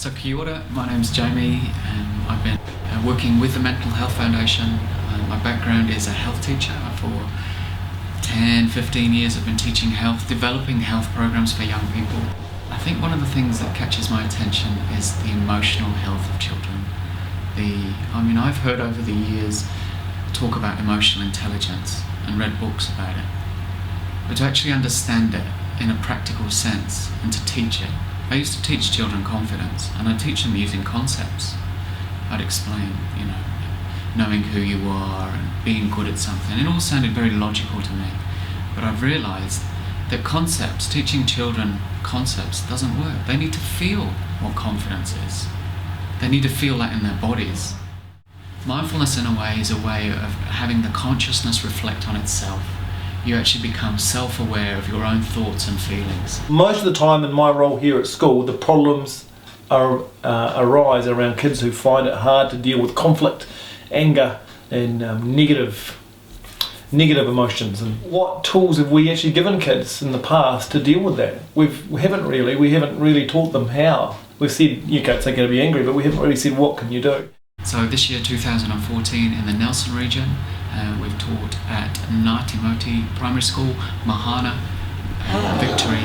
So kia ora, my name's Jaime and I've been working with the Mental Health Foundation. My background is a health teacher. For 10-15 years I've been teaching health, developing health programs for young people. I think one of the things that catches my attention is the emotional health of children. I've heard over the years talk about emotional intelligence and read books about it. But to actually understand it in a practical sense and to teach it. I used to teach children confidence, and I teach them using concepts. I'd explain, knowing who you are and being good at something. It all sounded very logical to me, but I've realised that teaching children concepts doesn't work. They need to feel what confidence is. They need to feel that in their bodies. Mindfulness, in a way, is a way of having the consciousness reflect on itself. You actually become self-aware of your own thoughts and feelings. Most of the time in my role here at school, the problems arise around kids who find it hard to deal with conflict, anger and negative emotions. And what tools have we actually given kids in the past to deal with that? We haven't really taught them how. We've said, it's okay to be angry, but we haven't really said, what can you do? So this year, 2014, in the Nelson region, we've taught at Ngāti Moti Primary School, Mahana, Victory.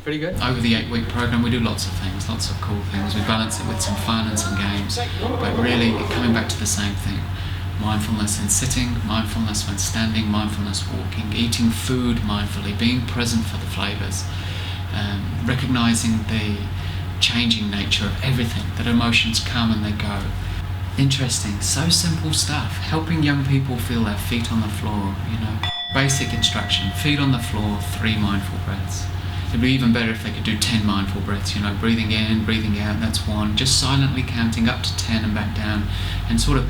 Pretty good. Over the 8-week program, we do lots of things, lots of cool things. We balance it with some fun and some games, but really coming back to the same thing. Mindfulness in sitting, mindfulness when standing, mindfulness walking, eating food mindfully, being present for the flavours, recognising the changing nature of everything, that emotions come and they go. Interesting, so simple stuff. Helping young people feel their feet on the floor, Basic instruction, feet on the floor, 3 mindful breaths. It'd be even better if they could do 10 mindful breaths, breathing in, breathing out, that's 1. Just silently counting up to 10 and back down, and sort of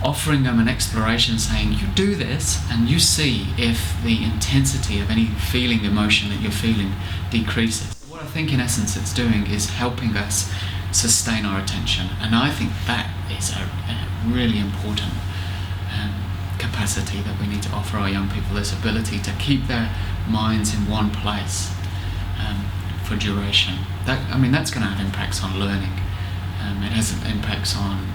offering them an exploration, saying, you do this and you see if the intensity of any feeling, emotion that you're feeling decreases. What I think in essence it's doing is helping us sustain our attention, and I think that is a really important capacity that we need to offer our young people, this ability to keep their minds in one place for duration. That's going to have impacts on learning. It has impacts on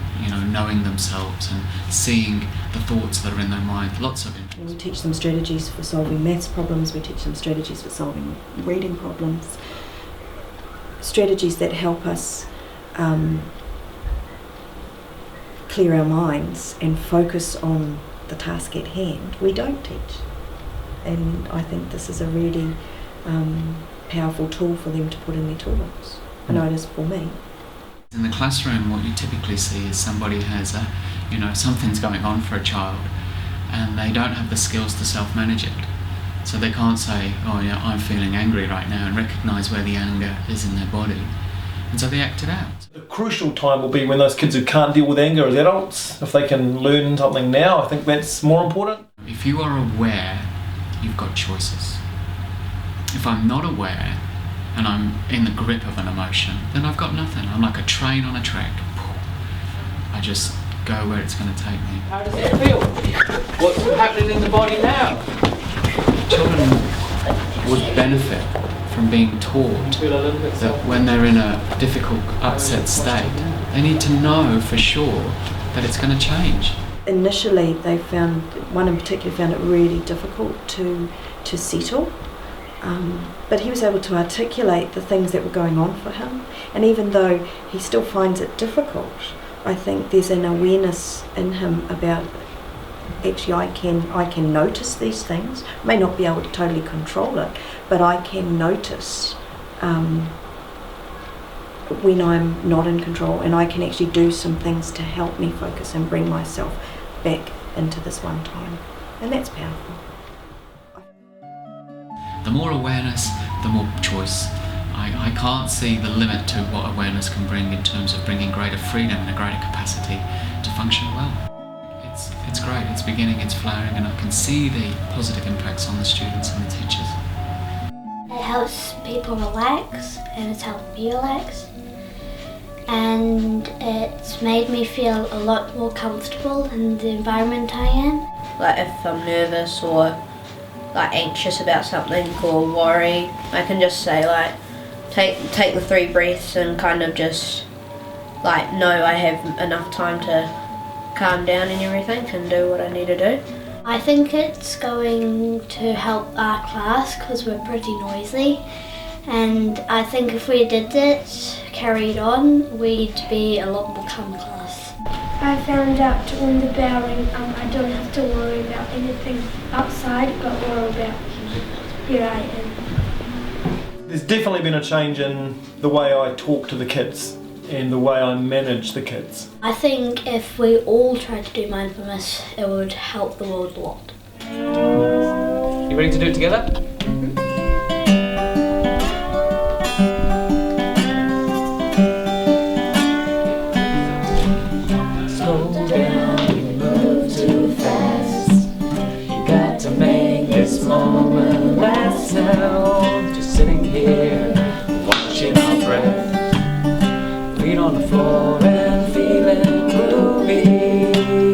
knowing themselves and seeing the thoughts that are in their mind. Lots of impacts. We teach them strategies for solving maths problems, we teach them strategies for solving reading problems, strategies that help us clear our minds and focus on the task at hand. We don't teach, and I think this is a really powerful tool for them to put in their toolbox. I know it is for me. In the classroom, what you typically see is somebody has something's going on for a child and they don't have the skills to self-manage it. So they can't say, I'm feeling angry right now, and recognise where the anger is in their body. And so they act it out. The crucial time will be when those kids who can't deal with anger as adults, if they can learn something now, I think that's more important. If you are aware, you've got choices. If I'm not aware and I'm in the grip of an emotion, then I've got nothing. I'm like a train on a track. I just go where it's going to take me. How does it feel? What's happening in the body now? Children would benefit from being taught that when they're in a difficult, upset state, they need to know for sure that it's going to change. Initially, one in particular found it really difficult to settle, but he was able to articulate the things that were going on for him, and even though he still finds it difficult, I think there's an awareness in him about, actually I can notice these things. I may not be able to totally control it, but I can notice when I'm not in control, and I can actually do some things to help me focus and bring myself back into this one time, and that's powerful. The more awareness, the more choice. I can't see the limit to what awareness can bring in terms of bringing greater freedom and a greater capacity to function well. It's great, it's beginning, it's flowering, and I can see the positive impacts on the students and the teachers. It helps people relax, and it's helped me relax. And it's made me feel a lot more comfortable in the environment I am. Like if I'm nervous or like anxious about something or worry, I can just say like, take the 3 breaths and kind of just like know I have enough time to calm down and everything and do what I need to do. I think it's going to help our class because we're pretty noisy, and I think if we did it, carried on, we'd be a lot more calm class. I found out when the bell rang, I don't have to worry about anything outside, but worry about here I am. There's definitely been a change in the way I talk to the kids and the way I manage the kids. I think if we all tried to do mindfulness, it would help the world a lot. You ready to do it together? Slow down, you move too fast. You got to make this moment last now. Just sitting here, watching our breath. Feet on the floor and feeling groovy.